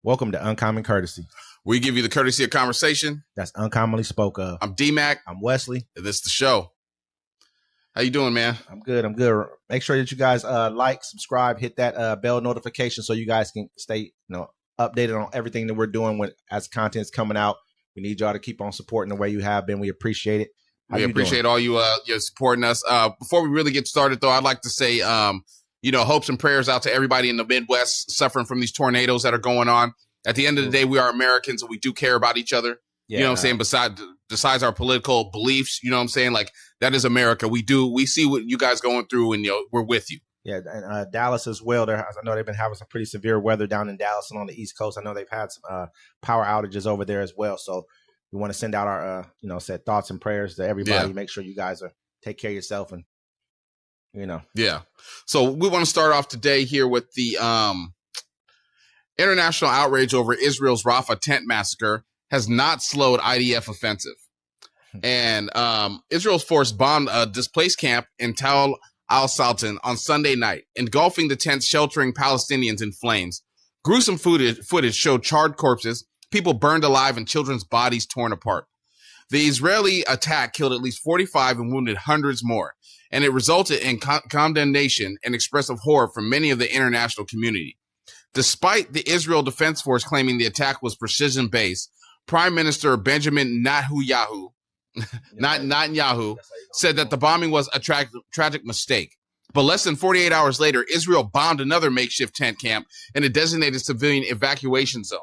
Welcome to Uncommon Courtesy. We give you the courtesy of conversation That's uncommonly spoke of. I'm D-Mac. I'm Wesley. And this is the show. How you doing, man? I'm good. Make sure that you guys like, subscribe, hit that bell notification so you guys can stay updated on everything that we're doing as content's coming out. We need y'all to keep on supporting the way you have been. We appreciate it. We appreciate all you supporting us. Before we really get started, though, I'd like to say, hopes and prayers out to everybody in the Midwest suffering from these tornadoes that are going on. At the end of the day, we are Americans and we do care about each other. Yeah, you know what I'm saying? Besides our political beliefs, you know what I'm saying? Like, that is America. We see what you guys going through, and we're with you. Yeah, and Dallas as well. I know they've been having some pretty severe weather down in Dallas and on the East Coast. I know they've had some power outages over there as well. So we want to send out our said thoughts and prayers to everybody. Yeah. Make sure you guys take care of yourself and Yeah. So we want to start off today here with the international outrage over Israel's Rafah tent massacre has not slowed IDF offensive. And Israel's force bombed a displaced camp in Tal al-Sultan on Sunday night, engulfing the tents sheltering Palestinians in flames. Gruesome footage showed charred corpses, people burned alive, and children's bodies torn apart. The Israeli attack killed at least 45 and wounded hundreds more, and it resulted in condemnation and expressive horror from many of the international community. Despite the Israel Defense Force claiming the attack was precision-based, Prime Minister Benjamin Netanyahu said that the bombing was a tragic mistake. But less than 48 hours later, Israel bombed another makeshift tent camp in a designated civilian evacuation zone.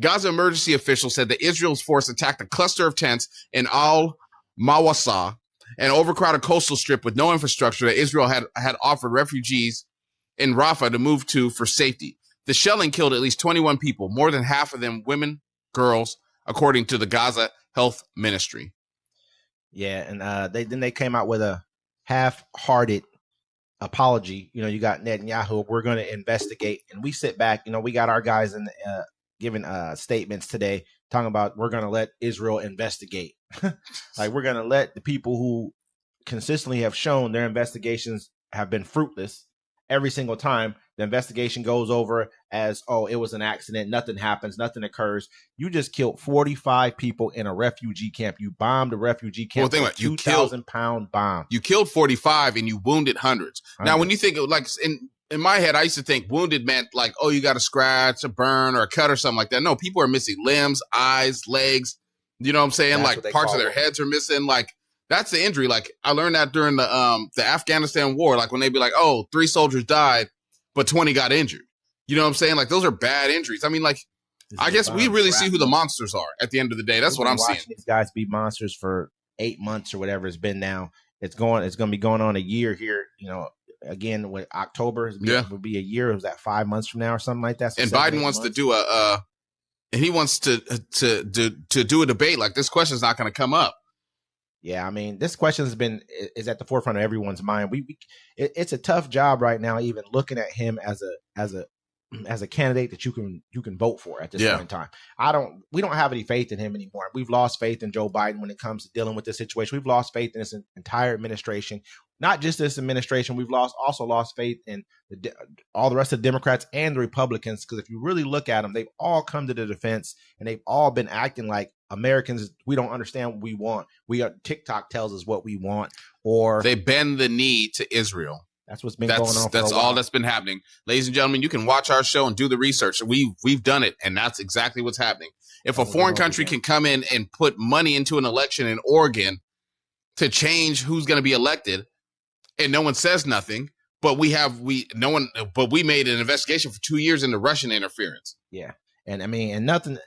Gaza emergency officials said that Israel's force attacked a cluster of tents in Al-Mawasa, an overcrowded coastal strip with no infrastructure that Israel had offered refugees in Rafah to move to for safety. The shelling killed at least 21 people, more than half of them women, girls, according to the Gaza Health Ministry. Yeah, and they came out with a half-hearted apology. You got Netanyahu. We're going to investigate, and we sit back. We got our guys in giving statements today talking about we're going to let Israel investigate. Like, we're going to let the people who consistently have shown their investigations have been fruitless every single time. The investigation goes over as, oh, it was an accident. Nothing happens. Nothing occurs. You just killed 45 people in a refugee camp. You bombed a refugee camp with a 2,000-pound bomb. You killed 45 and you wounded hundreds. Now, when you think of, like, in my head, I used to think wounded meant like, oh, you got a scratch, a burn, or a cut or something like that. No, people are missing limbs, eyes, legs. You know what I'm saying? That's like parts of their heads are missing. Like, that's the injury. Like, I learned that during the Afghanistan war. Like, when they'd be like, oh, 3 soldiers died, but 20 got injured. You know what I'm saying? Like, those are bad injuries. I mean, like, I guess we really see who the monsters are at the end of the day. That's what I'm seeing. These guys be monsters for 8 months or whatever it's been now. It's going to be going on a year here. Again, with October, it would be a year. Was that 5 months from now or something like that? So and Biden wants to do he wants to do a debate. Like, this question is not going to come up. Yeah, I mean, this question is at the forefront of everyone's mind. It's a tough job right now, even looking at him as a candidate that you can vote for at this point in time. We don't have any faith in him anymore. We've lost faith in Joe Biden when it comes to dealing with this situation. We've lost faith in this entire administration. Not just this administration, we've also lost faith in all the rest of the Democrats and the Republicans, because if you really look at them, they've all come to the defense and they've all been acting like Americans. We don't understand what we want. TikTok tells us what we want, or they bend the knee to Israel. That's what's been going on. That's all that's been happening. Ladies and gentlemen, you can watch our show and do the research. We've done it, and that's exactly what's happening. If a foreign country can come in and put money into an election in Oregon to change who's going to be elected, and no one says nothing, but we made an investigation for 2 years into Russian interference. Yeah, and I mean, and nothing's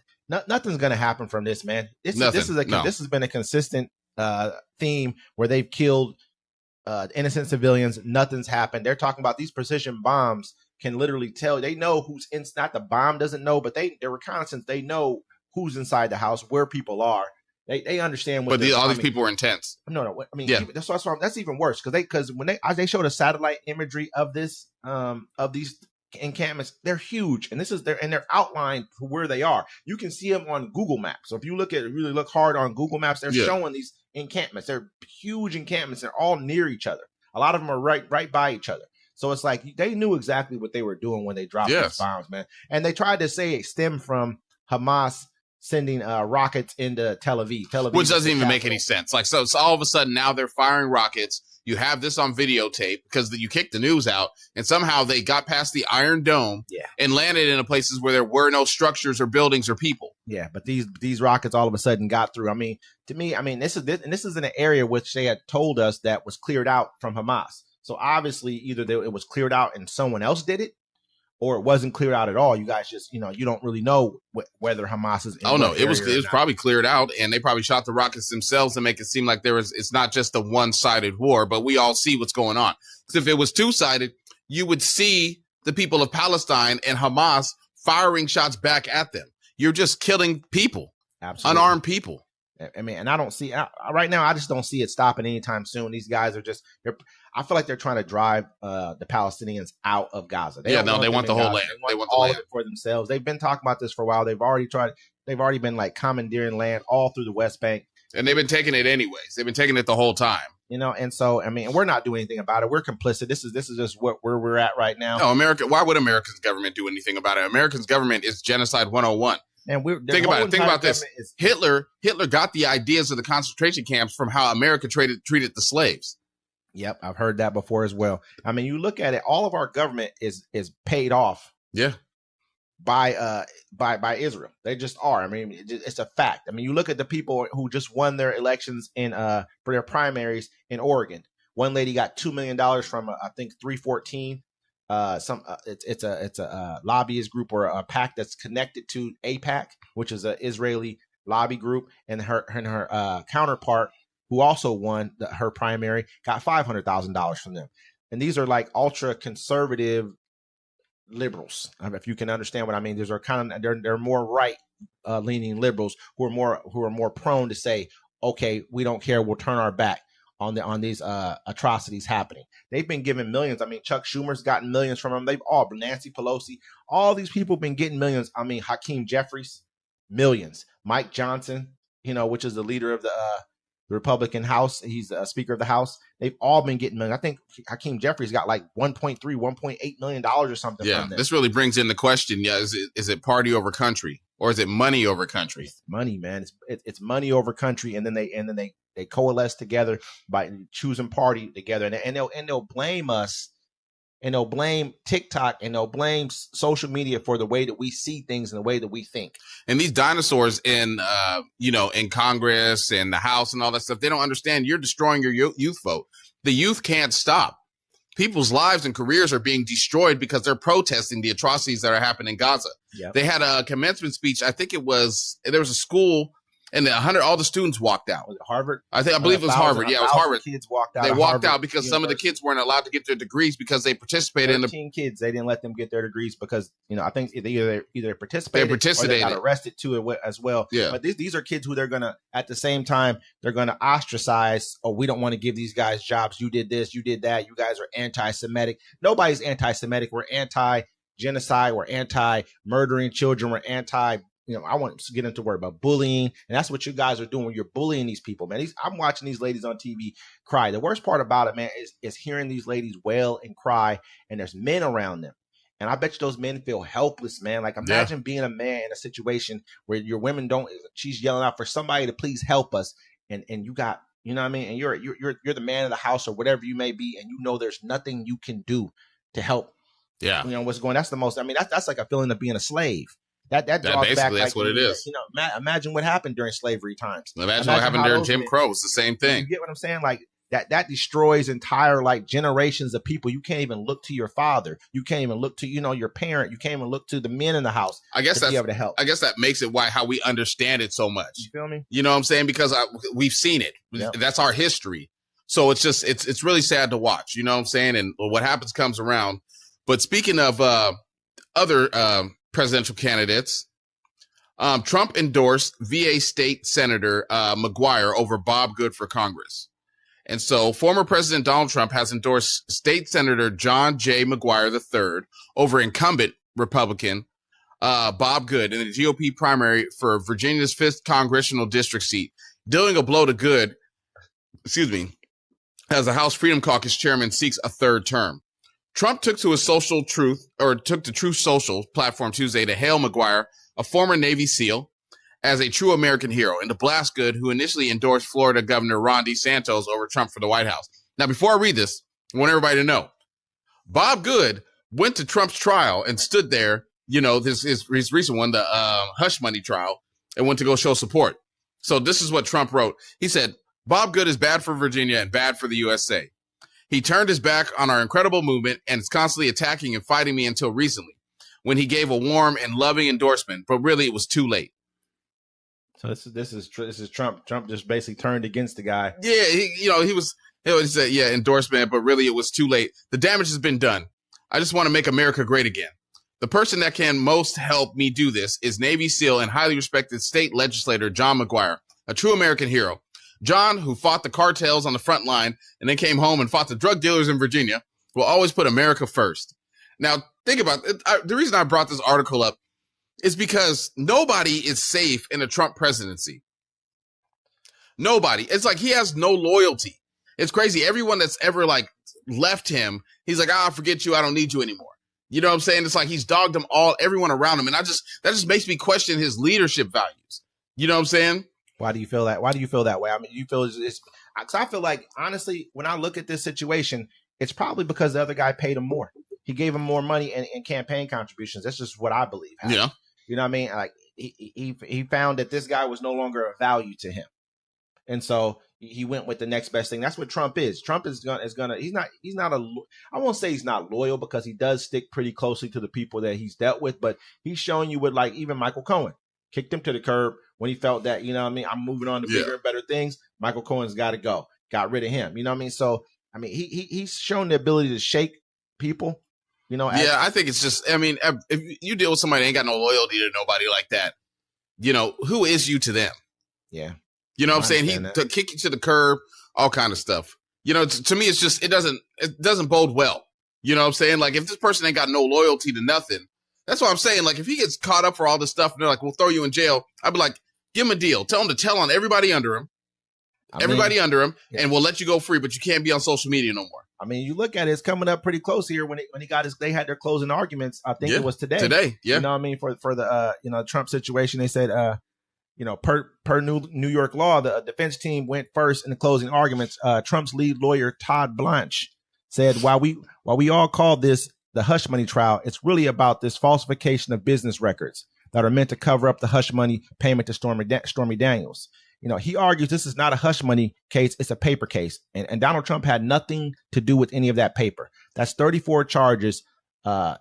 going to happen from this, man. This has been a consistent theme where they've killed innocent civilians. Nothing's happened. They're talking about these precision bombs can literally tell. They know who's in. Not the bomb doesn't know, but their reconnaissance. They know who's inside the house, where people are. They understand what. But all these people were intense. No. I mean, that's even worse because when they showed a satellite imagery of this of these encampments, they're huge, and they're outlined for where they are. You can see them on Google Maps. So if you really look hard on Google Maps, they're showing these encampments. They're huge encampments. They're all near each other. A lot of them are right by each other. So it's like they knew exactly what they were doing when they dropped these bombs, man. And they tried to say it stemmed from Hamas sending rockets into Tel Aviv, which doesn't even make any sense. Like, so all of a sudden now they're firing rockets. You have this on videotape because you kicked the news out, and somehow they got past the Iron Dome and landed in places where there were no structures or buildings or people. Yeah, but these rockets all of a sudden got through. I mean, to me, this is in an area which they had told us that was cleared out from Hamas. So obviously, either it was cleared out and someone else did it, or it wasn't cleared out at all. You guys just, you don't really know whether Hamas is. Oh no, it was probably cleared out, and they probably shot the rockets themselves to make it seem like it's not just a one-sided war, but we all see what's going on. Because if it was two-sided, you would see the people of Palestine and Hamas firing shots back at them. You're just killing people, unarmed people. I mean, and I don't see right now. I just don't see it stopping anytime soon. These guys are I feel like they're trying to drive the Palestinians out of Gaza. They want the whole land. They want all the land of it for themselves. They've been talking about this for a while. They've already been like commandeering land all through the West Bank, and they've been taking it anyways. They've been taking it the whole time. And so we're not doing anything about it. We're complicit. This is just where we're at right now. No, America. Why would America's government do anything about it? America's government is genocide 101. And think about this. Hitler got the ideas of the concentration camps from how America treated the slaves. Yep, I've heard that before as well. I mean, you look at it, all of our government is paid off. Yeah. By Israel. They just are. I mean, it's a fact. I mean, you look at the people who just won their elections for their primaries in Oregon. One lady got $2 million from I think 314. It's a lobbyist group or a PAC that's connected to AIPAC, which is an Israeli lobby group, and her counterpart, who also won her primary, got $500,000 from them. And these are like ultra conservative liberals, if you can understand what I mean. These are they're more right leaning liberals who are more prone to say, okay, we don't care, we'll turn our back on these atrocities happening. They've been given millions. I mean, Chuck Schumer's gotten millions from them. Nancy Pelosi, all these people have been getting millions. I mean, Hakeem Jeffries, millions. Mike Johnson, which is the leader of the Republican House. He's the Speaker of the House. They've all been getting millions. I think Hakeem Jeffries got like $1.8 million or something. Yeah, from this really brings in the question. Yeah, is it party over country, or is it money over country? It's money, man. It's money over country, and then they coalesce together by choosing party together, and they'll blame us, and they'll blame TikTok, and they'll blame social media for the way that we see things and the way that we think. And these dinosaurs in Congress and the House and all that stuff, they don't understand you're destroying your youth vote. The youth can't stop. People's lives and careers are being destroyed because they're protesting the atrocities that are happening in Gaza. Yep. They had a commencement speech. I think there was a school, and all the students walked out. Was it Harvard? I believe it was Harvard. Yeah, it was Harvard. Kids walked out. They walked out because some of the kids weren't allowed to get their degrees because they participated in 13 kids. They didn't let them get their degrees because I think they either participated or they got arrested too as well. Yeah. But these are kids who they're gonna at the same time they're gonna ostracize. Oh, we don't want to give these guys jobs. You did this. You did that. You guys are anti-Semitic. Nobody's anti-Semitic. We're anti-genocide. We're anti-murdering children. We're anti. I want to get into word about bullying, and that's what you guys are doing when you're bullying these people, man. I'm watching these ladies on TV cry. The worst part about it, man, is hearing these ladies wail and cry, and there's men around them. And I bet you those men feel helpless, man. Like, imagine being a man in a situation where your women she's yelling out for somebody to please help us, and you got, what I mean? And you're the man of the house or whatever you may be, and there's nothing you can do to help. Yeah. What's going on. That's the most, that's like a feeling of being a slave. That draws basically back, that's what it is. Imagine what happened during slavery times. Imagine what happened during Jim Crow. It's the same thing. You get what I'm saying? Like that destroys entire generations of people. You can't even look to your father. You can't even look to your parent. You can't even look to the men in the house. I guess be able to help. I guess that makes it how we understand it so much. You feel me? You know what I'm saying? Because we've seen it. Yep. That's our history. So it's just it's really sad to watch. You know what I'm saying? And what happens comes around. But speaking of other presidential candidates, Trump endorsed VA State Senator McGuire over Bob Good for Congress. And so former President Donald Trump has endorsed State Senator John J. McGuire III over incumbent Republican Bob Good in the GOP primary for Virginia's 5th congressional district seat, dealing a blow to Good, as the House Freedom Caucus chairman seeks a third term. Trump took to the Truth Social platform Tuesday to hail McGuire, a former Navy SEAL, as a true American hero, and to blast Good, who initially endorsed Florida Governor Ron DeSantis over Trump for the White House. Now, before I read this, I want everybody to know, Bob Good went to Trump's trial and stood there, his recent one, the hush money trial, and went to go show support. So this is what Trump wrote. He said, Bob Good is bad for Virginia and bad for the USA. He turned his back on our incredible movement and is constantly attacking and fighting me until recently, when he gave a warm and loving endorsement, but really it was too late. So this is Trump. Trump just basically turned against the guy. Yeah, he said, endorsement, but really it was too late. The damage has been done. I just want to make America great again. The person that can most help me do this is Navy SEAL and highly respected state legislator John McGuire, a true American hero. John, who fought the cartels on the front line and then came home and fought the drug dealers in Virginia, will always put America first. Now, think about it. The reason I brought this article up is because nobody is safe in a Trump presidency. Nobody. It's like he has no loyalty. It's crazy. Everyone that's ever left him, he's like, forget you. I don't need you anymore. You know what I'm saying? It's like he's dogged them all, everyone around him. And that just makes me question his leadership values. You know what I'm saying? Why do you feel that? Why do you feel that way? I mean, you feel it's because I feel like, honestly, when I look at this situation, it's probably because the other guy paid him more. He gave him more money and campaign contributions. That's just what I believe happened. Yeah. You know what I mean? Like he found that this guy was no longer of value to him. And so he went with the next best thing. That's what Trump is. Trump he's not I won't say he's not loyal, because he does stick pretty closely to the people that he's dealt with, but he's showing you with even Michael Cohen kicked him to the curb when he felt that, you know what I mean, I'm moving on to bigger and better things. Michael Cohen's got to go. Got rid of him. You know what I mean? So, I mean, he's shown the ability to shake people. I think it's just, I mean, if you deal with somebody that ain't got no loyalty to nobody like that, who is you to them? Yeah. You know what I'm saying? To kick you to the curb, all kind of stuff. To me, it's just, it doesn't bode well. You know what I'm saying? Like, if this person ain't got no loyalty to nothing, that's what I'm saying. Like, if he gets caught up for all this stuff and they're like, we'll throw you in jail, I'd be like, give him a deal. Tell him to tell on everybody under him. And we'll let you go free, but you can't be on social media no more. I mean, you look at it, it's coming up pretty close here when he got they had their closing arguments. I think it was today. Today, yeah. You know what I mean? For the Trump situation, they said, per New York law, the defense team went first in the closing arguments. Trump's lead lawyer, Todd Blanche, said, while we all call this the hush money trial, it's really about this falsification of business records that are meant to cover up the hush money payment to Stormy Daniels. He argues this is not a hush money case, it's a paper case. And Donald Trump had nothing to do with any of that paper. That's 34 charges,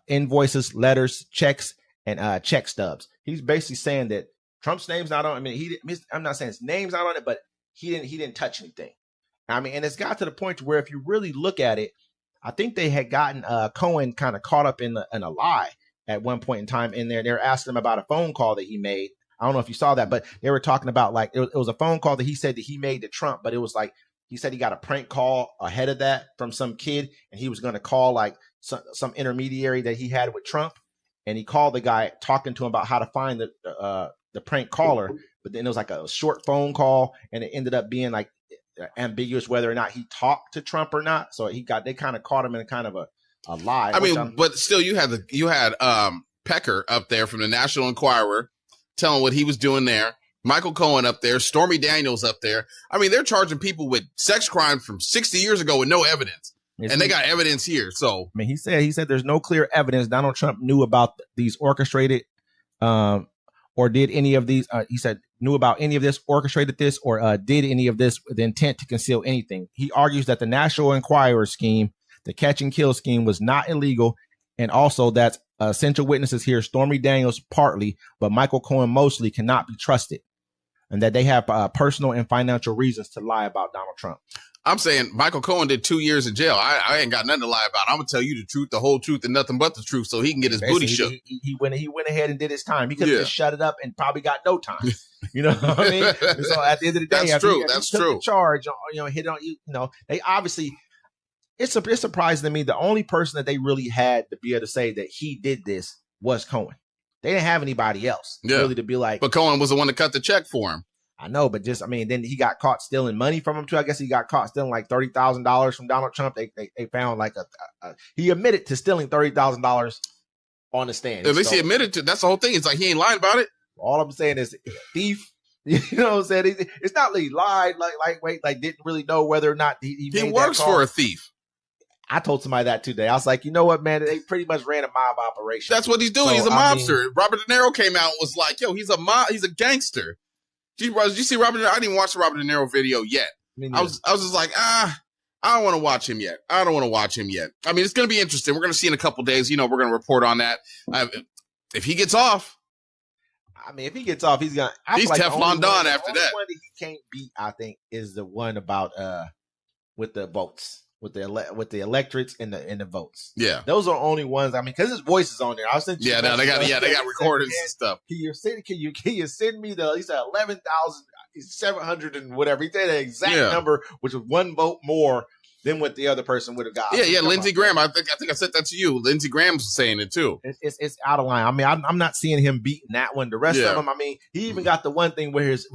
invoices, letters, checks, and check stubs. He's basically saying that Trump's name's not on. I mean, I'm not saying his name's not on it, but he didn't touch anything. I mean, and it's got to the point to where if you really look at it, I think they had gotten Cohen kind of caught up in a lie at one point in time in there. They were asking him about a phone call that he made. I don't know if you saw that, but they were talking about it was a phone call that he said that he made to Trump, but it was he said he got a prank call ahead of that from some kid, and he was going to call some intermediary that he had with Trump, and he called the guy talking to him about how to find the prank caller, but then it was a short phone call, and it ended up being ambiguous whether or not he talked to Trump or not. So they kind of caught him in kind of a lie. I mean, but still, you had Pecker up there from the National Enquirer telling what he was doing there. Michael Cohen up there, Stormy Daniels up there. I mean, they're charging people with sex crimes from 60 years ago with no evidence. And they got evidence here. So, I mean, he said there's no clear evidence Donald Trump knew about these orchestrated or did any of these. He said knew about any of this, orchestrated this, or did any of this with the intent to conceal anything. He argues that the National Enquirer scheme, the catch and kill scheme, was not illegal, and also that essential witnesses here, Stormy Daniels partly, but Michael Cohen mostly, cannot be trusted, and that they have personal and financial reasons to lie about Donald Trump. I'm saying Michael Cohen did 2 years in jail. I ain't got nothing to lie about. I'm gonna tell you the truth, the whole truth, and nothing but the truth, so he can get his booty shook. He went ahead and did his time. He could have just shut it up and probably got no time. You know what I mean? So at the end of the day, that's true. That's true. The charge, hit on they obviously. It's surprising to me. The only person that they really had to be able to say that he did this was Cohen. They didn't have anybody else really to be like. But Cohen was the one that cut the check for him. I know, but just, I mean, then he got caught stealing money from him too. I guess he got caught stealing like $30,000 from Donald Trump. They found like he admitted to stealing $30,000 on the stand. At least he admitted to. That's the whole thing. It's like he ain't lying about it. All I'm saying is thief. You know what I'm saying? It's not like he lied, like didn't really know whether or not he works for a thief. I told somebody that today. I was like, you know what, man? They pretty much ran a mob operation. That's what he's doing. So, he's a mobster. Robert De Niro came out and was like, yo, he's a gangster. Did you see Robert De Niro? I didn't even watch the Robert De Niro video yet. I was just like, I don't want to watch him yet. I mean, it's going to be interesting. We're going to see in a couple days. You know, we're going to report on that. If he gets off. I mean, if he gets off, he's Teflon Don after that. The one that he can't beat, I think, is the one about with the votes, with the electorates and the votes. Yeah, those are the only ones. I mean, because his voice is on there. I'll send you. Yeah, they got recordings and stuff. Can you send me he said 11,700 and whatever. He said the exact number, which was one vote more than what the other person would have got. Yeah. Lindsey Graham. I think I said that to you. Lindsey Graham's saying it too. It's out of line. I mean, I'm not seeing him beating that one. The rest of them, I mean, he even got the one thing where his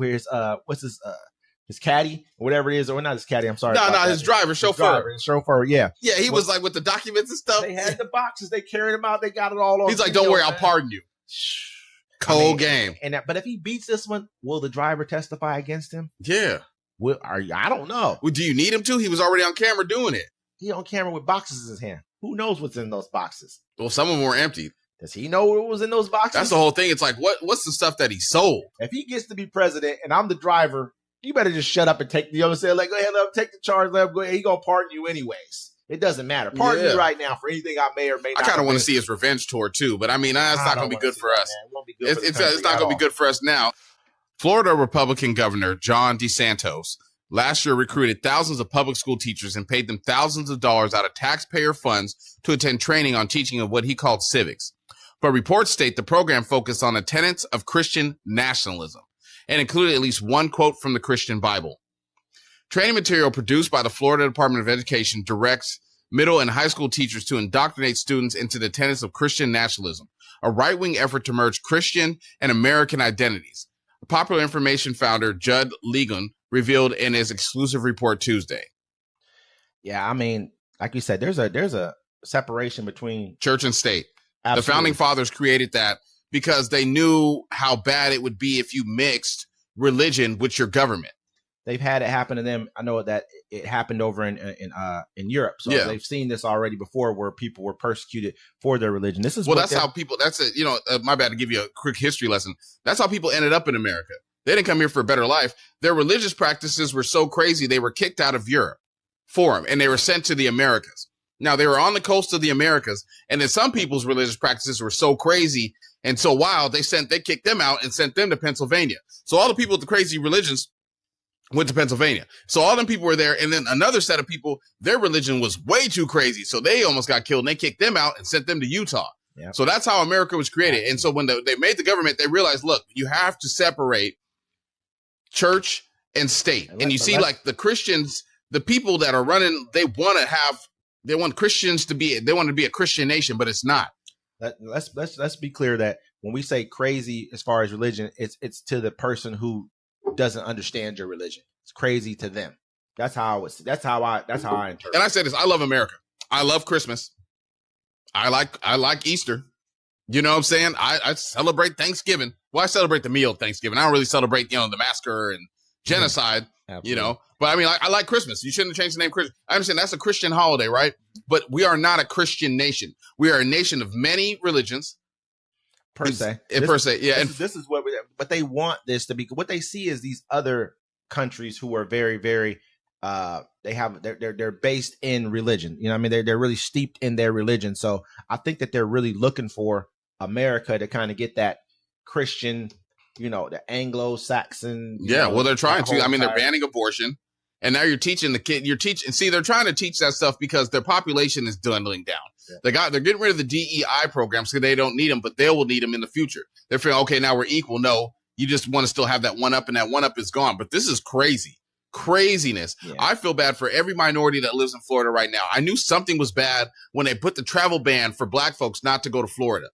what's his caddy, or whatever it is, or not his caddy. I'm sorry. No, his chauffeur. His chauffeur. Yeah. Yeah, he was like with the documents and stuff. They had the boxes. They carried them out. They got it all on. He's like, don't worry, I'll pardon you. Cold game. But if he beats this one, will the driver testify against him? Yeah. I don't know. Well, do you need him to? He was already on camera doing it. He on camera with boxes in his hand. Who knows what's in those boxes? Well, some of them were empty. Does he know what was in those boxes? That's the whole thing. It's like, what's the stuff that he sold? If he gets to be president and I'm the driver, you better just shut up and take, you know what I'm saying? Like, go ahead, let him take the charge. Let him go ahead. He gonna pardon you anyways. It doesn't matter. Pardon me right now for anything I may or may not. I kind of want to see his revenge tour too, but I mean, that's not going to be good for us. It's not going to be good for us now. Florida Republican Governor Ron DeSantis last year recruited thousands of public school teachers and paid them thousands of dollars out of taxpayer funds to attend training on teaching of what he called civics. But reports state the program focused on the tenets of Christian nationalism and included at least one quote from the Christian Bible. Training material produced by the Florida Department of Education directs middle and high school teachers to indoctrinate students into the tenets of Christian nationalism, a right-wing effort to merge Christian and American identities. Popular Information founder Judd Ligon revealed in his exclusive report Tuesday. Yeah, I mean, like you said, there's a separation between church and state. Absolutely. The founding fathers created that because they knew how bad it would be if you mixed religion with your government. They've had it happen to them. I know that it happened over in Europe. So they've seen this already before, where people were persecuted for their religion. This is how people. That's it. You know, my bad to give you a quick history lesson. That's how people ended up in America. They didn't come here for a better life. Their religious practices were so crazy they were kicked out of Europe for them, and they were sent to the Americas. Now they were on the coast of the Americas, and then some people's religious practices were so crazy and so wild they kicked them out and sent them to Pennsylvania. So all the people with the crazy religions went to Pennsylvania. So all them people were there. And then another set of people, their religion was way too crazy. So they almost got killed and they kicked them out and sent them to Utah. Yep. So that's how America was created. And so when they made the government, they realized, look, you have to separate church and state. And you see like the Christians, the people that are running, they want Christians to be a Christian nation, but it's not. Let's be clear that when we say crazy as far as religion, it's to the person who doesn't understand your religion. It's crazy to them. That's how I interpret. And I say this, I love America. I love Christmas. I like Easter. You know what I'm saying? I celebrate Thanksgiving. Well, I celebrate the meal of Thanksgiving. I don't really celebrate, the massacre and genocide, But I mean, I like Christmas. You shouldn't have changed the name Christmas. I understand that's a Christian holiday, right? But we are not a Christian nation. We are a nation of many religions. Per se, yeah. This is but they want this to be. What they see is these other countries who are very, very. They're based in religion. You know what I mean? They're really steeped in their religion. So I think that they're really looking for America to kind of get that Christian, the Anglo-Saxon. Yeah, well, they're trying to. I mean, they're banning abortion, and now you're teaching the kid. See, they're trying to teach that stuff because their population is dwindling down. Yeah. They're getting rid of the DEI programs because they don't need them, but they will need them in the future. They're feeling, okay, now we're equal. No, you just want to still have that one up, and that one up is gone. But this is craziness. Yeah. I feel bad for every minority that lives in Florida right now. I knew something was bad when they put the travel ban for black folks not to go to Florida.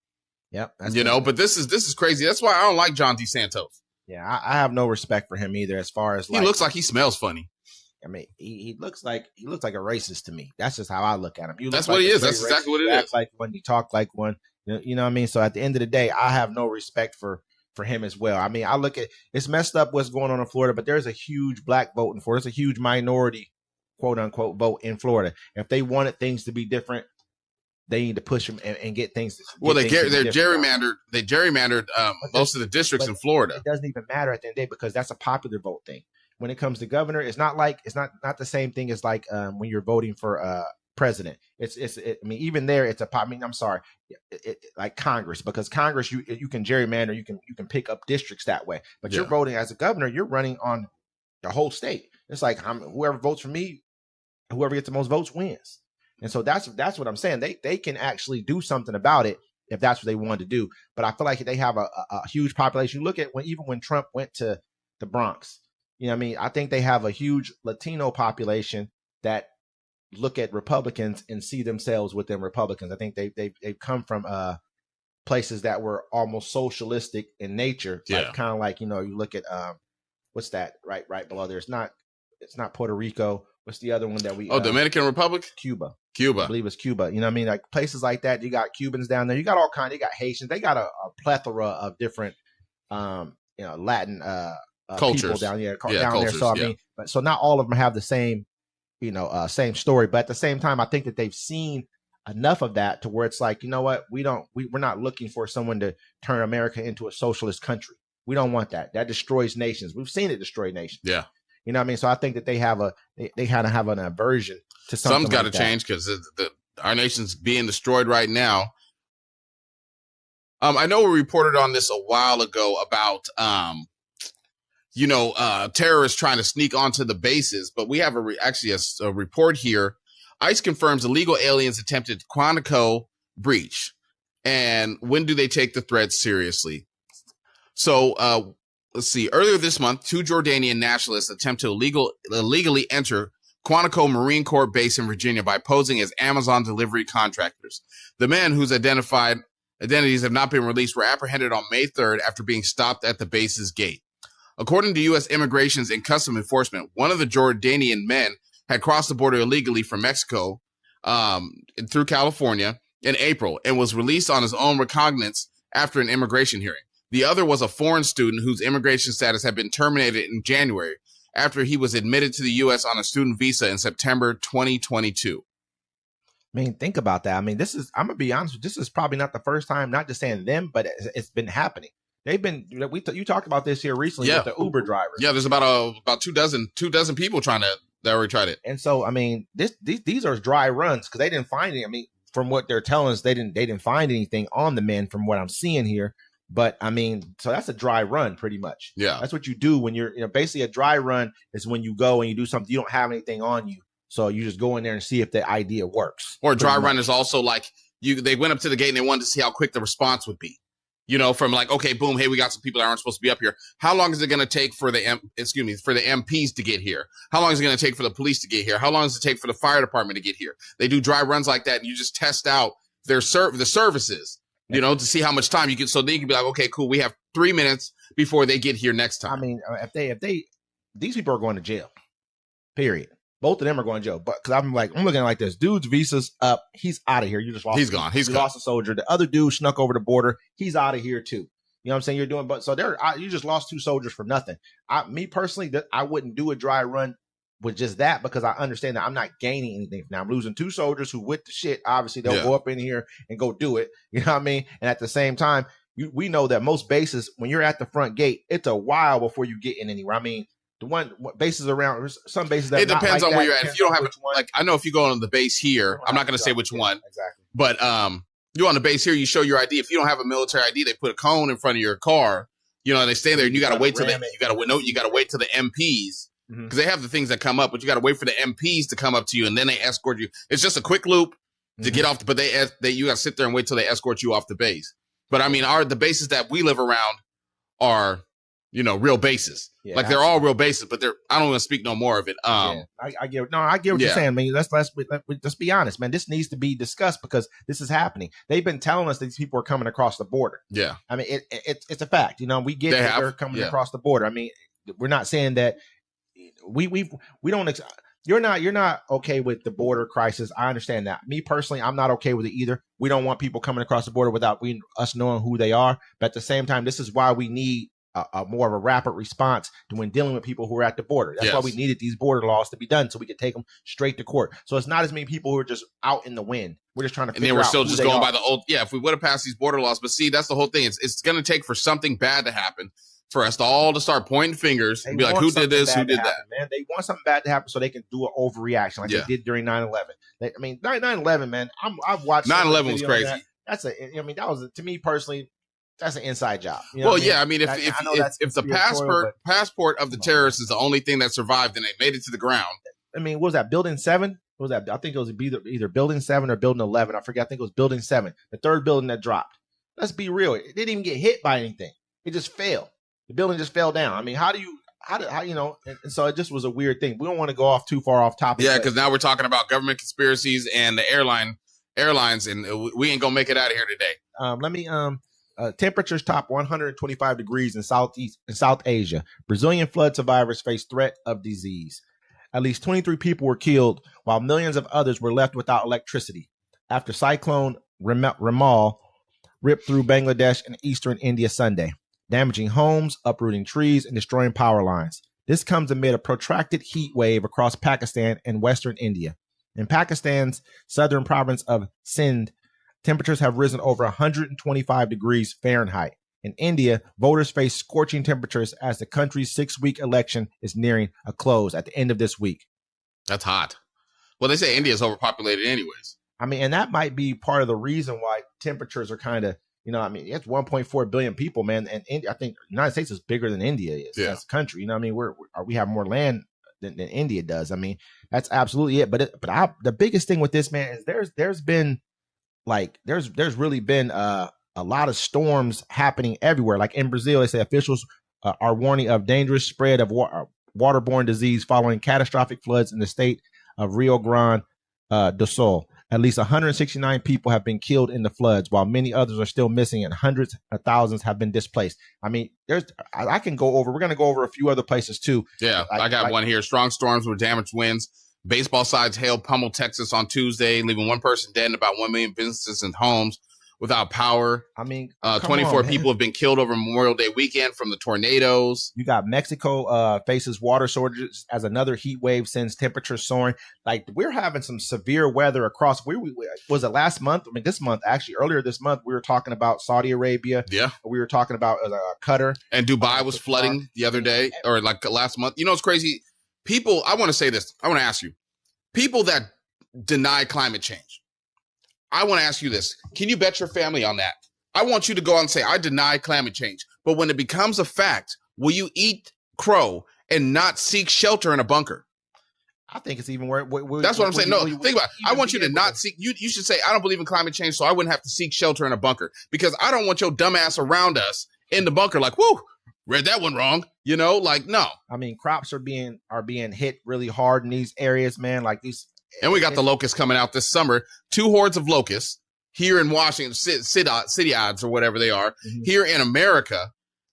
Yep. But this is crazy. That's why I don't like Ron DeSantis. Yeah, I have no respect for him either. As far as he looks like he smells funny. I mean, he looks like a racist to me. That's just how I look at him. That's what he is. That's exactly what it is. Act like one, you talk like one. You know what I mean? So at the end of the day, I have no respect for him as well. I mean, I look at it's messed up what's going on in Florida, but there's a huge black vote in Florida. There's a huge minority, quote unquote, vote in Florida. If they wanted things to be different, they need to push them and get things. They gerrymandered. They gerrymandered most of the districts in Florida. It doesn't even matter at the end of the day because that's a popular vote thing. When it comes to governor, it's not the same thing as like when you're voting for president. I mean, even there, it's I'm sorry, like Congress, because Congress you can gerrymander, you can pick up districts that way. But you're voting as a governor, you're running on the whole state. It's like whoever votes for me, whoever gets the most votes wins. And so that's what I'm saying. They can actually do something about it if that's what they want to do. But I feel like they have a huge population. You look at when Trump went to the Bronx. You know what I mean? I think they have a huge Latino population that look at Republicans and see themselves within Republicans. I think they've come from places that were almost socialistic in nature. Yeah. Like, kind of like, you look at what's that right below there? It's not Puerto Rico. What's the other one that we Dominican Republic? Cuba. I believe it's Cuba. You know what I mean? Like places like that. You got Cubans down there. You got all kinds. You got Haitians. They got a plethora of different Latin cultures down there. So I mean, so not all of them have the same, same story. But at the same time, I think that they've seen enough of that to where it's like, you know what, we're not looking for someone to turn America into a socialist country. We don't want that. That destroys nations. We've seen it destroy nations. Yeah. You know what I mean? So I think that they kind of have an aversion to something. Something's got to change because our nation's being destroyed right now. I know we reported on this a while ago about terrorists trying to sneak onto the bases, but we have a report here. ICE confirms illegal aliens attempted Quantico breach. And when do they take the threat seriously? So, let's see. Earlier this month, 2 Jordanian nationalists attempt to illegally enter Quantico Marine Corps Base in Virginia by posing as Amazon delivery contractors. The men, whose identities have not been released, were apprehended on May 3rd after being stopped at the base's gate. According to U.S. Immigration and Customs Enforcement, one of the Jordanian men had crossed the border illegally from Mexico through California in April and was released on his own recognizance after an immigration hearing. The other was a foreign student whose immigration status had been terminated in January after he was admitted to the U.S. on a student visa in September 2022. I mean, think about that. I mean, I'm going to be honest, this is probably not the first time, not just saying them, but it's been happening. They've been, you talked about this here recently with the Uber drivers. Yeah, there's about two dozen people that already tried it. And so, I mean, these are dry runs because they didn't find any. I mean, from what they're telling us, they didn't find anything on the men from what I'm seeing here. But I mean, so that's a dry run pretty much. Yeah. That's what you do when you're, basically a dry run is when you go and you do something, you don't have anything on you. So you just go in there and see if the idea works. Or a dry run is also like they went up to the gate and they wanted to see how quick the response would be. From like, okay, boom, hey, we got some people that aren't supposed to be up here. How long is it going to take for the MPs to get here? How long is it going to take for the police to get here? How long does it take for the fire department to get here? They do dry runs like that, and you just test out the services, to see how much time you can. So then you can be like, okay, cool, we have 3 minutes before they get here next time. I mean, if these people are going to jail, period. Both of them are going to jail, but because I'm looking like this. Dude's visa's up. He's out of here. You just lost. He's gone. He's lost a soldier. The other dude snuck over the border. He's out of here too. You know what I'm saying? You're doing, but so you just lost 2 soldiers for nothing. Me personally, I wouldn't do a dry run with just that because I understand that I'm not gaining anything. Now I'm losing 2 soldiers who with the shit. Obviously, they'll go up in here and go do it. You know what I mean? And at the same time, we know that most bases, when you're at the front gate, it's a while before you get in anywhere. I mean. Bases around some bases that it depends on where you're at. If you don't have I know if you go on the base here, I'm not going to say which one exactly, but you're on the base here. You show your ID. If you don't have a military ID, they put a cone in front of your car. And they stay there, and you got to wait till you got to wait till the MPs because they have the things that come up, but you got to wait for the MPs to come up to you, and then they escort you. It's just a quick loop to get off, but you got to sit there and wait till they escort you off the base. But I mean, the bases that we live around are real bases. Yeah, like they're all real bases, but I don't want to speak no more of it. I get what you're saying. I mean, let's be honest, man. This needs to be discussed because this is happening. They've been telling us that these people are coming across the border. Yeah, I mean, it's a fact. We get that they're coming across the border. I mean, we're not saying that we don't. You're not okay with the border crisis. I understand that. Me personally, I'm not okay with it either. We don't want people coming across the border without us knowing who they are. But at the same time, this is why we need a more of a rapid response to when dealing with people who are at the border. That's why we needed these border laws to be done so we could take them straight to court. So it's not as many people who are just out in the wind. We're just trying to figure out. And then we're still just going by the old. Yeah, if we would have passed these border laws, but see, that's the whole thing. It's going to take for something bad to happen for us to all to start pointing fingers and be like, who did this, who did that? Man, they want something bad to happen so they can do an overreaction like they did during 9/11. 9/11, man. I've watched 9/11 was crazy. That was to me personally. That's an inside job. I mean, if the passport of the terrorists is the only thing that survived and they made it to the ground. I mean, what was that, Building 7? What was that? I think it was either Building 7 or Building 11. I forget. I think it was Building 7, the third building that dropped. Let's be real. It didn't even get hit by anything. It just fell. The building just fell down. I mean, how and so it just was a weird thing. We don't want to go off too far off topic. Yeah, because now we're talking about government conspiracies and the airlines, and we ain't gonna make it out of here today. Temperatures top 125 degrees in South Asia. Brazilian flood survivors face threat of disease. At least 23 people were killed, while millions of others were left without electricity after Cyclone Ramal ripped through Bangladesh and eastern India Sunday, damaging homes, uprooting trees, and destroying power lines. This comes amid a protracted heat wave across Pakistan and western India. In Pakistan's southern province of Sindh, temperatures have risen over 125 degrees Fahrenheit. In India, voters face scorching temperatures as the country's 6-week election is nearing a close at the end of this week. That's hot. Well, they say India is overpopulated anyways. I mean, and that might be part of the reason why temperatures are kind of, it's 1.4 billion people, man. And I think the United States is bigger than India is as a country. We have more land than India does. I mean, that's absolutely it. But the biggest thing with this, man, is there's really been a lot of storms happening everywhere. Like in Brazil, they say officials are warning of dangerous spread of waterborne disease following catastrophic floods in the state of Rio Grande do Sul. At least 169 people have been killed in the floods, while many others are still missing and hundreds of thousands have been displaced. I mean, I can go over. We're going to go over a few other places too. Yeah, I got one here. Strong storms with damaged winds. Baseball-sized hail pummeled Texas on Tuesday, leaving one person dead and about 1 million businesses and homes without power. I mean, 24 people have been killed over Memorial Day weekend from the tornadoes. You got Mexico faces water shortages as another heat wave sends temperatures soaring. Like, we're having some severe weather across. Was it last month? I mean, this month, actually, earlier this month, we were talking about Saudi Arabia. Yeah. We were talking about Qatar. And Dubai was flooding the other day, or like last month. You know, it's crazy. People, I want to say this. I want to ask you, people that deny climate change, I want to ask you this. Can you bet your family on that? I want you to go out and say, I deny climate change. But when it becomes a fact, will you eat crow and not seek shelter in a bunker? I think it's even where. That's what I'm saying. No, think about it. I want you to not seek. You should say, I don't believe in climate change, so I wouldn't have to seek shelter in a bunker. Because I don't want your dumb ass around us in the bunker like, whoo, read that one wrong. You know, like, no. I mean, crops are being hit really hard in these areas, man. Like these. And we got the locusts coming out this summer. 2 hordes of locusts here in Washington, city odds or whatever they are, here in America.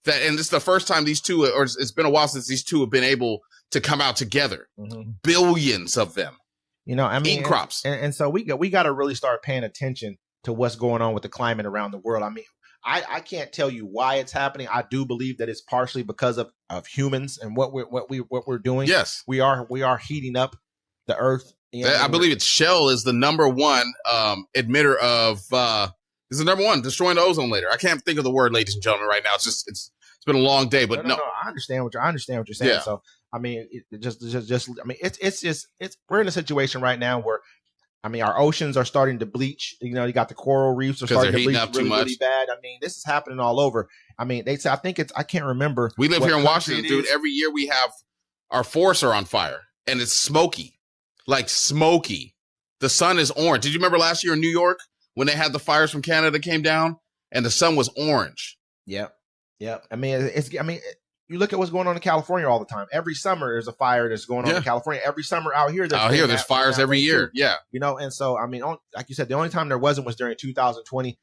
And this is the first time these two, or it's been a while since these two have been able to come out together. Billions of them. You know, I mean, eat crops. And so we got to really start paying attention to what's going on with the climate around the world. I mean, I can't tell you why it's happening. I do believe that it's partially because of humans and what we're doing. Yes, we are heating up the earth. You know, I believe it's Shell is the number one emitter of is the number one destroying the ozone layer. I can't think of the word, ladies and gentlemen, right now. It's been a long day, but no. I understand what you're saying. Yeah. So I mean, we're in a situation right now where, I mean, our oceans are starting to bleach. You know, you got the coral reefs are starting to bleach really bad. I mean, this is happening all over. I mean, they say, I can't remember. We live here in Washington, dude. Every year we have our forests are on fire and it's smoky. Like smoky. The sun is orange. Did you remember last year in New York when they had the fires from Canada came down and the sun was orange? Yep. I mean, you look at what's going on in California all the time. Every summer there's a fire that's going on in California. Every summer out here, there's fires every year. Too. Yeah. You know, and so, I mean, like you said, the only time there wasn't was during 2020.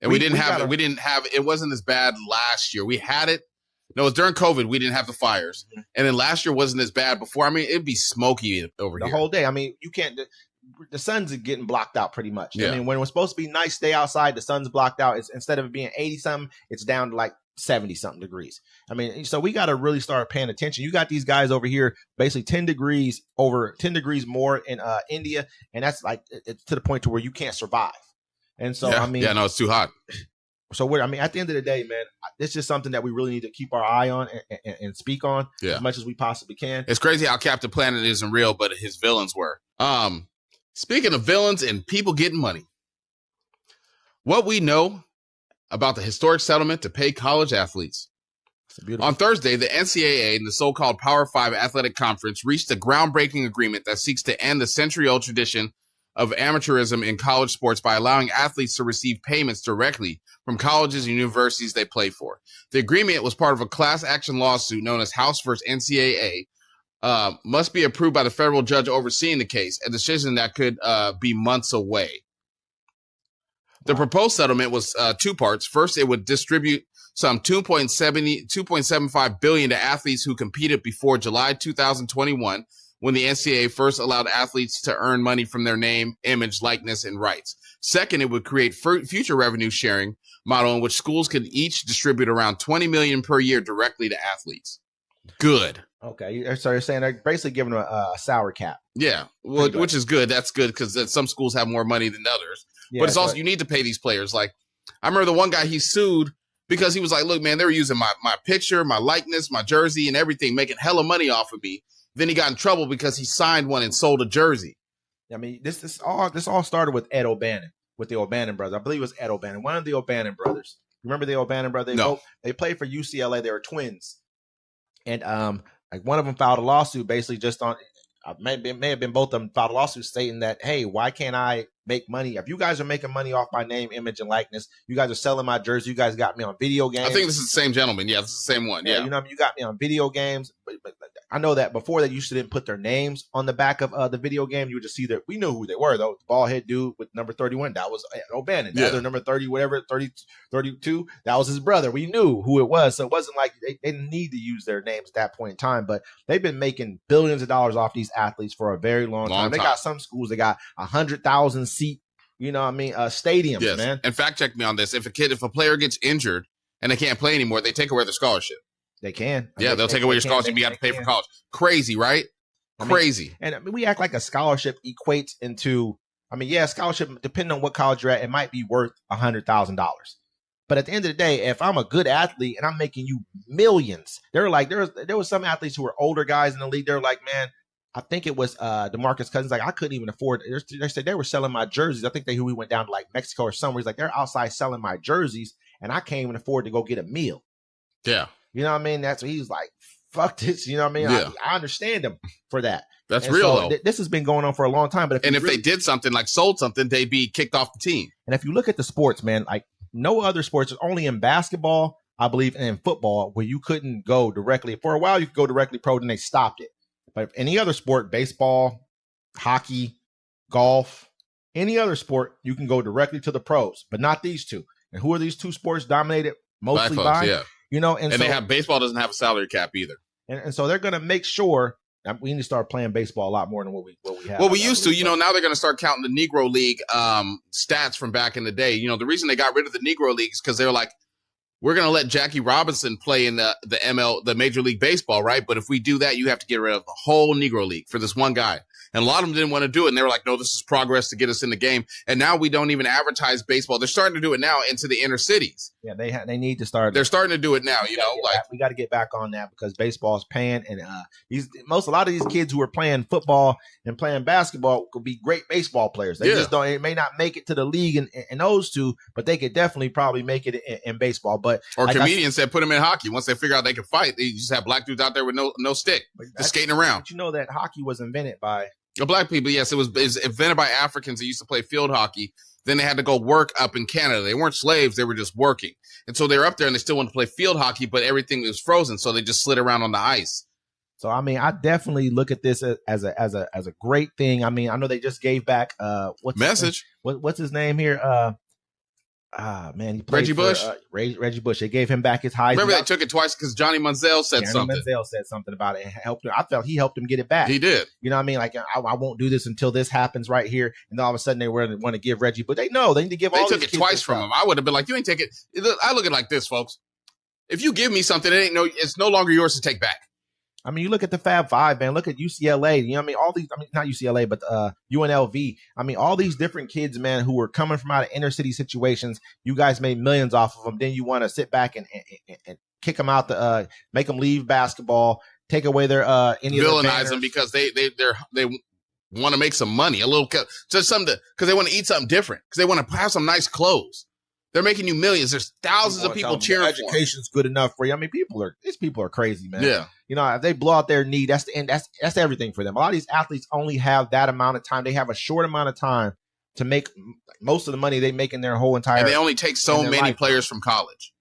And we didn't have, it wasn't as bad last year. We had it. No, it was during COVID. We didn't have the fires. Mm-hmm. And then last year wasn't as bad before. I mean, it'd be smoky over here. The whole day. I mean, you can't, the sun's getting blocked out pretty much. Yeah. I mean, when it was supposed to be nice day outside, the sun's blocked out. It's, instead of it being 80 something, it's down to like 70 something degrees. I mean, so we got to really start paying attention. You got these guys over here, basically 10 degrees more in India. And that's like, it's to the point to where you can't survive. And so, I mean, it's too hot. So I mean, at the end of the day, man, it's just something that we really need to keep our eye on and speak on as much as we possibly can. It's crazy how Captain Planet isn't real, but his villains were. Speaking of villains and people getting money, what we know about the historic settlement to pay college athletes. On Thursday, the NCAA and the so-called Power 5 Athletic Conference reached a groundbreaking agreement that seeks to end the century-old tradition of amateurism in college sports by allowing athletes to receive payments directly from colleges and universities they play for. The agreement was part of a class action lawsuit known as House vs. NCAA, must be approved by the federal judge overseeing the case, a decision that could be months away. The proposed settlement was two parts. First, it would distribute some $2.75 billion to athletes who competed before July 2021, when the NCAA first allowed athletes to earn money from their name, image, likeness, and rights. Second, it would create future revenue sharing model in which schools could each distribute around $20 million per year directly to athletes. Good. Okay, so you're saying they're basically giving them a salary cap. Yeah, which is good. That's good because some schools have more money than others. Yeah, but it's also, you need to pay these players. Like, I remember the one guy, he sued because he was like, look, man, they were using my picture, my likeness, my jersey, and everything, making hella money off of me. Then he got in trouble because he signed one and sold a jersey. I mean, this all started with Ed O'Bannon, with the O'Bannon brothers. I believe it was Ed O'Bannon, one of the O'Bannon brothers. Remember the O'Bannon brothers? They played for UCLA. They were twins. And like one of them filed a lawsuit basically just on, may have been both of them filed a lawsuit stating that, hey, why can't I make money? If you guys are making money off my name, image, and likeness, you guys are selling my jersey. You guys got me on video games. I think this is the same gentleman. Yeah, this is the same one. Yeah. You know, you got me on video games. But I know that before they used to didn't put their names on the back of the video game. You would just see that we knew who they were, though. The bald head dude with number 31, that was O'Bannon. The other number 30, whatever, 30, 32, that was his brother. We knew who it was. So it wasn't like they didn't need to use their names at that point in time. But they've been making billions of dollars off these athletes for a very long time. They got some schools that got 100,000 seat, you know what I mean, stadiums, man. And fact check me on this. If a player gets injured and they can't play anymore, they take away their scholarship. They can. Yeah, they'll take away your scholarship. You have to pay for college. Crazy, right? Crazy. And I mean, we act like a scholarship equates into, I mean, yeah, scholarship, depending on what college you're at, it might be worth $100,000. But at the end of the day, if I'm a good athlete and I'm making you millions, they're like, there was some athletes who were older guys in the league. They're like, man, I think it was DeMarcus Cousins. Like, I couldn't even afford it. They said they were selling my jerseys. I think we went down to like Mexico or somewhere. He's like, they're outside selling my jerseys and I can't even afford to go get a meal. Yeah. You know what I mean? That's what he's like, fuck this. You know what I mean? Yeah. I understand him for that. That's real, though. This has been going on for a long time. But if they did something, like sold something, they'd be kicked off the team. And if you look at the sports, man, like no other sports, only in basketball, I believe, and in football, where you couldn't go directly. For a while, you could go directly pro, then they stopped it. But if any other sport, baseball, hockey, golf, any other sport, you can go directly to the pros, but not these two. And who are these two sports dominated mostly by? Yeah. You know, and so, baseball doesn't have a salary cap either. And so they're going to make sure we need to start playing baseball a lot more than what we have. Well, we used to, you know, now they're going to start counting the Negro League stats from back in the day. You know, the reason they got rid of the Negro League is because they were like, we're going to let Jackie Robinson play in the Major League Baseball, right? But if we do that, you have to get rid of the whole Negro League for this one guy. And a lot of them didn't want to do it. And they were like, no, this is progress to get us in the game. And now we don't even advertise baseball. They're starting to do it now into the inner cities. Yeah, they need to start. They're starting to do it now, we got to get back on that because baseball is paying. And a lot of these kids who are playing football and playing basketball could be great baseball players. They just don't, it may not make it to the league in those two, but they could definitely probably make it in baseball. But comedians said put them in hockey. Once they figure out they can fight, they just have black dudes out there with no stick, just skating around. But you know that hockey was invented by black people. Yes, it was invented by Africans that used to play field hockey Then they had to go work up in Canada. They weren't slaves. They were just working. And so they were up there and they still wanted to play field hockey, but everything was frozen. So they just slid around on the ice. So, I mean, I definitely look at this as a great thing. I mean, I know they just gave back, what's his name here? Man, he played Reggie Bush. Reggie Bush. They gave him back his Heisman. Remember they took it twice because Johnny Manziel said something. Manziel said something about it and helped him. I felt he helped him get it back. He did. You know what I mean? Like, I won't do this until this happens right here. And then all of a sudden they want to give Reggie, but they need to give all these kids. They took it twice from him. I would have been like, you ain't take it. I look at it like this, folks. If you give me something, it's no longer yours to take back. I mean, you look at the Fab Five, man. Look at UCLA. You know what I mean? All these, I mean, not UCLA, but UNLV. I mean, all these different kids, man, who were coming from out of inner city situations. You guys made millions off of them. Then you want to sit back and kick them out, make them leave basketball, take away their villainize them because they want to make some money, a little, just something because they want to eat something different because they want to have some nice clothes. They're making you millions. There's thousands of people cheering for them. Education's good enough for you. I mean, these people are crazy, man. Yeah. You know, if they blow out their knee, that's the end. That's everything for them. A lot of these athletes only have that amount of time. They have a short amount of time to make most of the money they make in their whole entire. And they only take so many players from college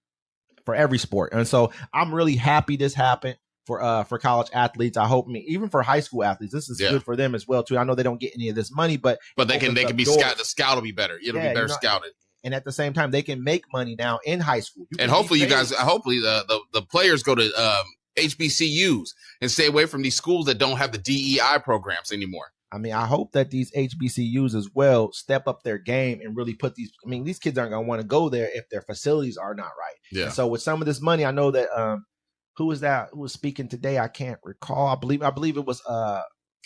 for every sport. And so I'm really happy this happened for college athletes. I hope, even for high school athletes, this is good for them as well too. I know they don't get any of this money, but they can be scouted. The scout will be better. It'll be better scouted. And at the same time, they can make money now in high school. And hopefully the players go to HBCUs and stay away from these schools that don't have the DEI programs anymore. I mean, I hope that these HBCUs as well step up their game and really put these. I mean, these kids aren't going to want to go there if their facilities are not right. Yeah. And so with some of this money, I know that who was that? Who was speaking today? I can't recall. I believe it was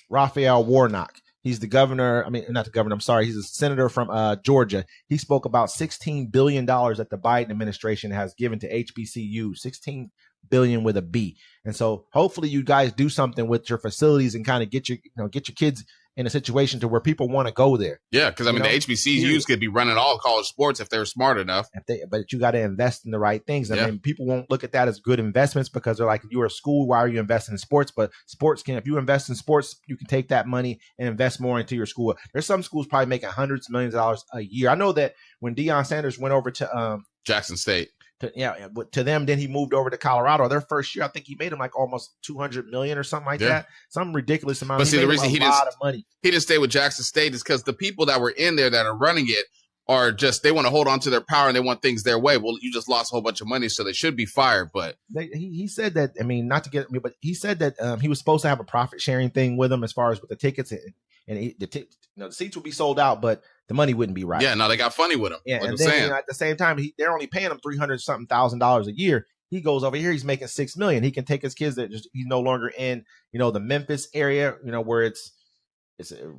Raphael Warnock. He's the governor. I mean, not the governor. I'm sorry. He's a senator from Georgia. He spoke about $16 billion that the Biden administration has given to HBCU, $16 billion with a B. And so hopefully you guys do something with your facilities and kind of get your kids in a situation to where people want to go there. Yeah, because I mean, the HBCUs could be running all college sports if they're smart enough. But you got to invest in the right things. I mean, people won't look at that as good investments because they're like, if you're a school, why are you investing in sports? But if you invest in sports, you can take that money and invest more into your school. There's some schools probably making hundreds of millions of dollars a year. I know that when Deion Sanders went over to Jackson State. To them, then he moved over to Colorado. Their first year, I think he made him like almost $200 million or something like that. Some ridiculous amount. But see, the reason he didn't stay with Jackson State is because the people that were in there that are running it are just, they want to hold on to their power and they want things their way. Well, you just lost a whole bunch of money, so they should be fired. But he said that, I mean, not to get me, but he said that he was supposed to have a profit sharing thing with them as far as with the tickets and the seats would be sold out, but the money wouldn't be right. Yeah, no, they got funny with him. Yeah, like and then at the same time, they're only paying him $300-something thousand a year. He goes over here, he's making $6 million. He can take his kids that he's no longer in, the Memphis area, where it's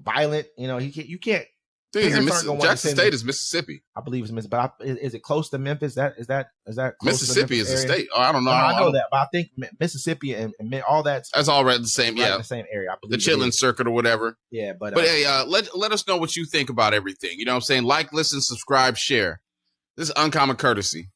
violent. You can't. Jackson State is Mississippi. I believe it's Mississippi, but is it close to Memphis? Is that close Mississippi to is a state? Oh, I don't know. No, I know that, but I think Mississippi and all that's all right in the same, the same area. I believe the Chitlin Circuit or whatever. Yeah, but hey, let us know what you think about everything. You know what I'm saying? Like, listen, subscribe, share. This is Uncommon Courtesy.